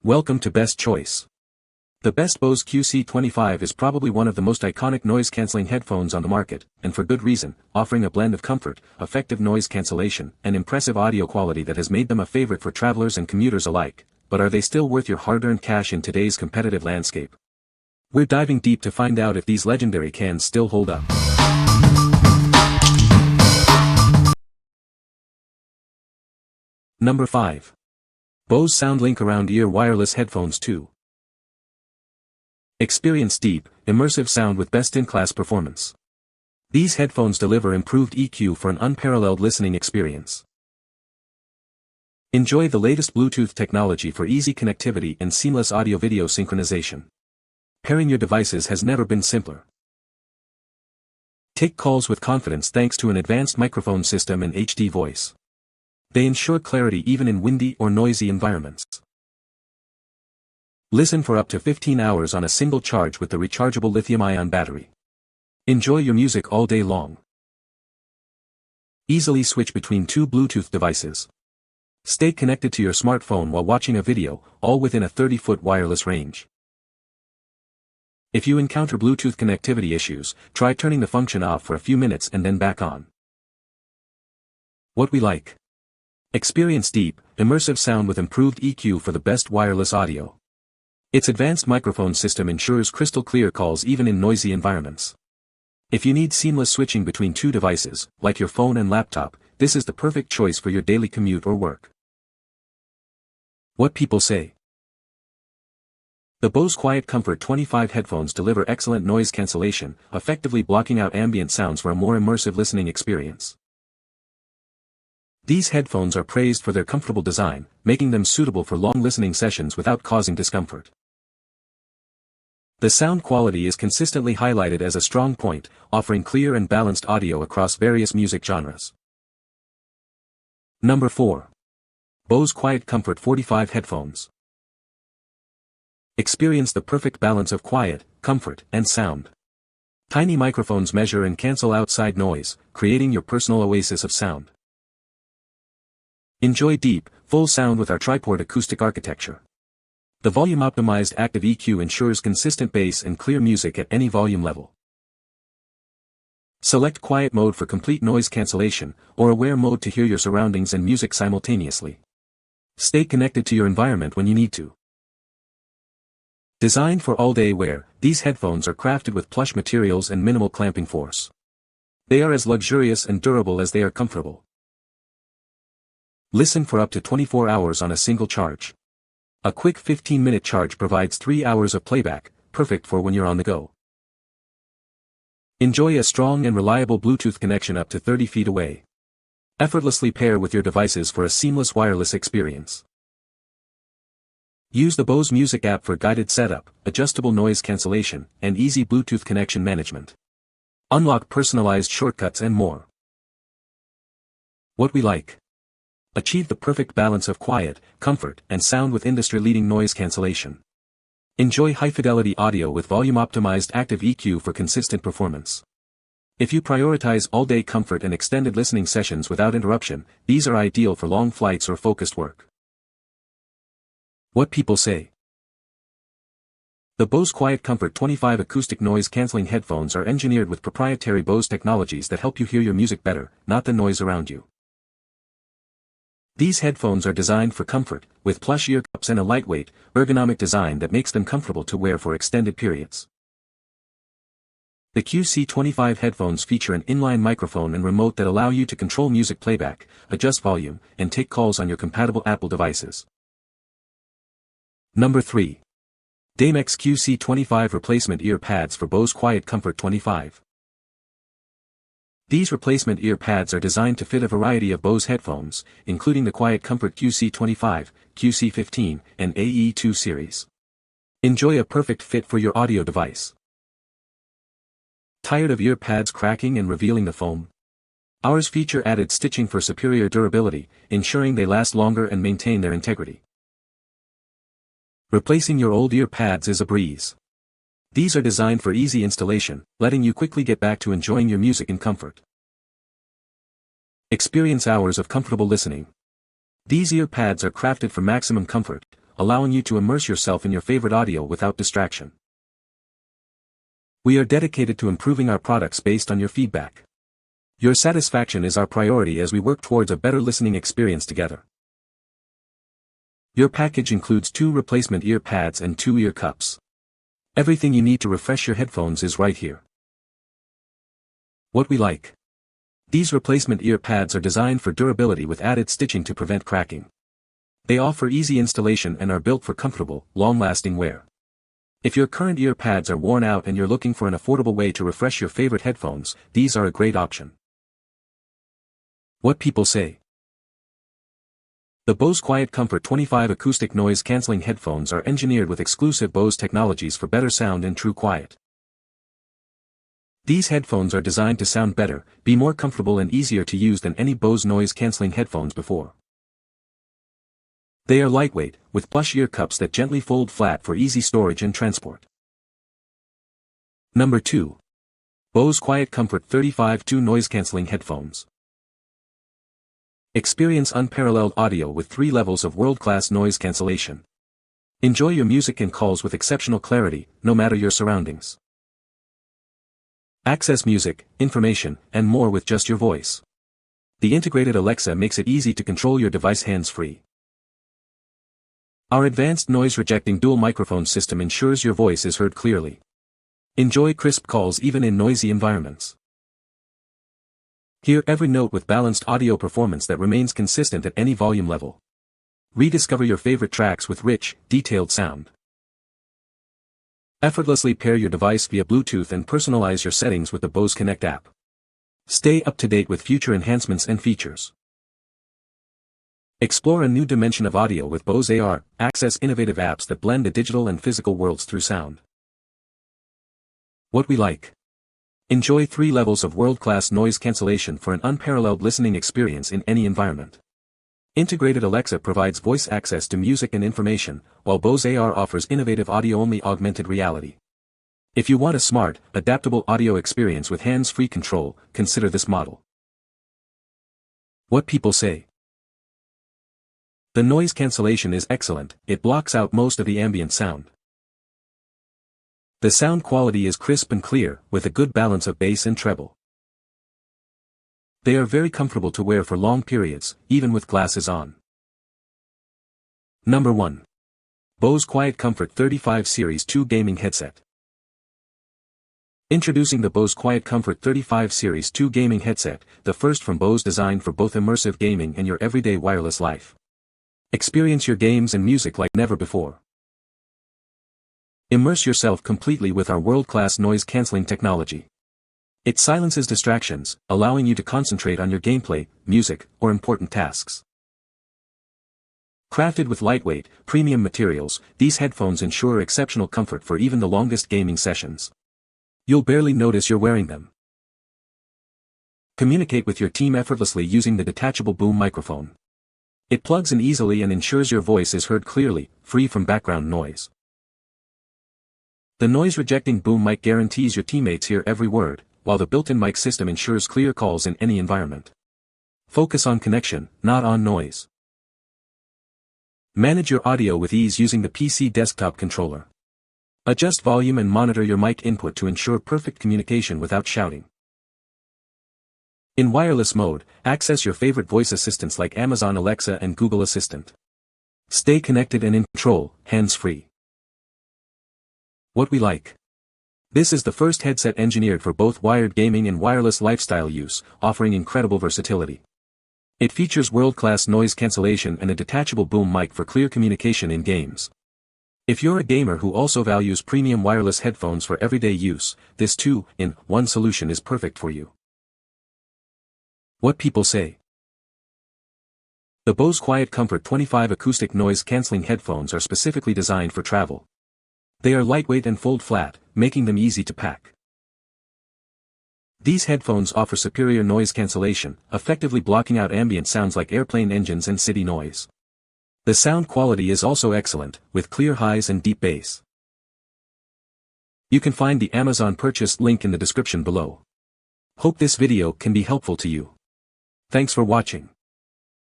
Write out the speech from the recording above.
Welcome to Best Choice. The Bose QC25 is probably one of the most iconic noise-canceling headphones on the market, and for good reason, offering a blend of comfort, effective noise cancellation, and impressive audio quality that has made them a favorite for travelers and commuters alike. But are they still worth your hard-earned cash in today's competitive landscape? We're diving deep to find out if these legendary cans still hold up. Number 5. Bose SoundLink Around-Ear Wireless Headphones 2. Experience deep, immersive sound with best-in-class performance. These headphones deliver improved EQ for an unparalleled listening experience. Enjoy the latest Bluetooth technology for easy connectivity and seamless audio-video synchronization. Pairing your devices has never been simpler. Take calls with confidence thanks to an advanced microphone system and HD voice. They ensure clarity even in windy or noisy environments. Listen for up to 15 hours on a single charge with the rechargeable lithium-ion battery. Enjoy your music all day long. Easily switch between two Bluetooth devices. Stay connected to your smartphone while watching a video, all within a 30-foot wireless range. If you encounter Bluetooth connectivity issues, try turning the function off for a few minutes and then back on. What we like. Experience deep, immersive sound with improved EQ for the best wireless audio. Its advanced microphone system ensures crystal clear calls even in noisy environments. If you need seamless switching between two devices, like your phone and laptop, this is the perfect choice for your daily commute or work. What people say. The Bose QuietComfort 25 headphones deliver excellent noise cancellation, effectively blocking out ambient sounds for a more immersive listening experience. These headphones are praised for their comfortable design, making them suitable for long listening sessions without causing discomfort. The sound quality is consistently highlighted as a strong point, offering clear and balanced audio across various music genres. Number 4. Bose QuietComfort 45 Headphones. Experience the perfect balance of quiet, comfort, and sound. Tiny microphones measure and cancel outside noise, creating your personal oasis of sound. Enjoy deep, full sound with our triport acoustic architecture. The volume-optimized active EQ ensures consistent bass and clear music at any volume level. Select quiet mode for complete noise cancellation, or aware mode to hear your surroundings and music simultaneously. Stay connected to your environment when you need to. Designed for all-day wear, these headphones are crafted with plush materials and minimal clamping force. They are as luxurious and durable as they are comfortable. Listen for up to 24 hours on a single charge. A quick 15-minute charge provides 3 hours of playback, perfect for when you're on the go. Enjoy a strong and reliable Bluetooth connection up to 30 feet away. Effortlessly pair with your devices for a seamless wireless experience. Use the Bose Music app for guided setup, adjustable noise cancellation, and easy Bluetooth connection management. Unlock personalized shortcuts and more. What we like. Achieve the perfect balance of quiet, comfort, and sound with industry-leading noise cancellation. Enjoy high-fidelity audio with volume-optimized active EQ for consistent performance. If you prioritize all-day comfort and extended listening sessions without interruption, these are ideal for long flights or focused work. What people say. The Bose QuietComfort 25 acoustic noise-canceling headphones are engineered with proprietary Bose technologies that help you hear your music better, not the noise around you. These headphones are designed for comfort, with plush ear cups and a lightweight, ergonomic design that makes them comfortable to wear for extended periods. The QC25 headphones feature an inline microphone and remote that allow you to control music playback, adjust volume, and take calls on your compatible Apple devices. Number 3. Damex QC25 Replacement Ear Pads for Bose QuietComfort 25. These replacement ear pads are designed to fit a variety of Bose headphones, including the QuietComfort QC25, QC15, and AE2 series. Enjoy a perfect fit for your audio device. Tired of ear pads cracking and revealing the foam? Ours feature added stitching for superior durability, ensuring they last longer and maintain their integrity. Replacing your old ear pads is a breeze. These are designed for easy installation, letting you quickly get back to enjoying your music in comfort. Experience hours of comfortable listening. These ear pads are crafted for maximum comfort, allowing you to immerse yourself in your favorite audio without distraction. We are dedicated to improving our products based on your feedback. Your satisfaction is our priority as we work towards a better listening experience together. Your package includes 2 replacement ear pads and 2 ear cups. Everything you need to refresh your headphones is right here. What we like. These replacement ear pads are designed for durability with added stitching to prevent cracking. They offer easy installation and are built for comfortable, long-lasting wear. If your current ear pads are worn out and you're looking for an affordable way to refresh your favorite headphones, these are a great option. What people say. The Bose QuietComfort 25 acoustic noise-canceling headphones are engineered with exclusive Bose technologies for better sound and true quiet. These headphones are designed to sound better, be more comfortable and easier to use than any Bose noise-canceling headphones before. They are lightweight, with plush ear cups that gently fold flat for easy storage and transport. Number 2. Bose QuietComfort 35 2 noise-canceling headphones. Experience unparalleled audio with 3 levels of world-class noise cancellation. Enjoy your music and calls with exceptional clarity, no matter your surroundings. Access music, information, and more with just your voice. The integrated Alexa makes it easy to control your device hands-free. Our advanced noise-rejecting dual microphone system ensures your voice is heard clearly. Enjoy crisp calls even in noisy environments. Hear every note with balanced audio performance that remains consistent at any volume level. Rediscover your favorite tracks with rich, detailed sound. Effortlessly pair your device via Bluetooth and personalize your settings with the Bose Connect app. Stay up to date with future enhancements and features. Explore a new dimension of audio with Bose AR, access innovative apps that blend the digital and physical worlds through sound. What we like. Enjoy 3 levels of world-class noise cancellation for an unparalleled listening experience in any environment. Integrated Alexa provides voice access to music and information, while Bose AR offers innovative audio-only augmented reality. If you want a smart, adaptable audio experience with hands-free control, consider this model. What people say. The noise cancellation is excellent, it blocks out most of the ambient sound. The sound quality is crisp and clear, with a good balance of bass and treble. They are very comfortable to wear for long periods, even with glasses on. Number 1. Bose QuietComfort 35 Series 2 Gaming Headset. Introducing the Bose QuietComfort 35 Series 2 Gaming Headset, the first from Bose designed for both immersive gaming and your everyday wireless life. Experience your games and music like never before. Immerse yourself completely with our world-class noise-canceling technology. It silences distractions, allowing you to concentrate on your gameplay, music, or important tasks. Crafted with lightweight, premium materials, these headphones ensure exceptional comfort for even the longest gaming sessions. You'll barely notice you're wearing them. Communicate with your team effortlessly using the detachable boom microphone. It plugs in easily and ensures your voice is heard clearly, free from background noise. The noise-rejecting boom mic guarantees your teammates hear every word, while the built-in mic system ensures clear calls in any environment. Focus on connection, not on noise. Manage your audio with ease using the PC desktop controller. Adjust volume and monitor your mic input to ensure perfect communication without shouting. In wireless mode, access your favorite voice assistants like Amazon Alexa and Google Assistant. Stay connected and in control, hands-free. What we like. This is the first headset engineered for both wired gaming and wireless lifestyle use, offering incredible versatility. It features world-class noise cancellation and a detachable boom mic for clear communication in games. If you're a gamer who also values premium wireless headphones for everyday use, this 2-in-1 solution is perfect for you. What people say. The Bose QuietComfort 25 acoustic noise-canceling headphones are specifically designed for travel. They are lightweight and fold flat, making them easy to pack. These headphones offer superior noise cancellation, effectively blocking out ambient sounds like airplane engines and city noise. The sound quality is also excellent, with clear highs and deep bass. You can find the Amazon purchase link in the description below. Hope this video can be helpful to you. Thanks for watching.